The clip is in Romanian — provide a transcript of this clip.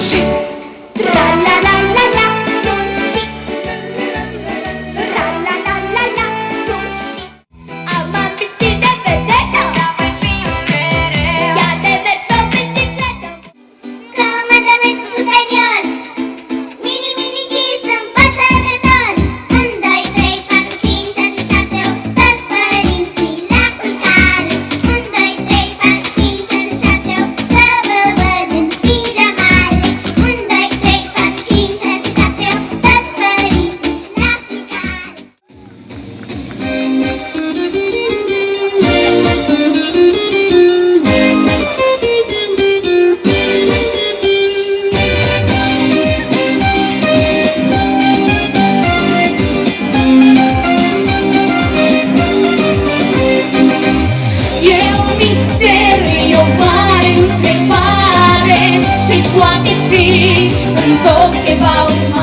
chic. Tra la la la la, sunt chic. Ra la la la la, sunt chic. Am ambiții de vedetă, ea de merg pe bicicletă. Comandamentul superior, mini, mini kids învață ajutor. 1, 2, 3, 4, 5, 6, 7, 8, toți părinții la culcare. 1, 2, 3, 4, 5, 6, 7, 8, să vă văd în pijamale. 1, 2, 3, 4, 5, 6, 7, 8, toți părinții la culcare. E un mister, e o mare întrebare și poate fi în tot ce va urma.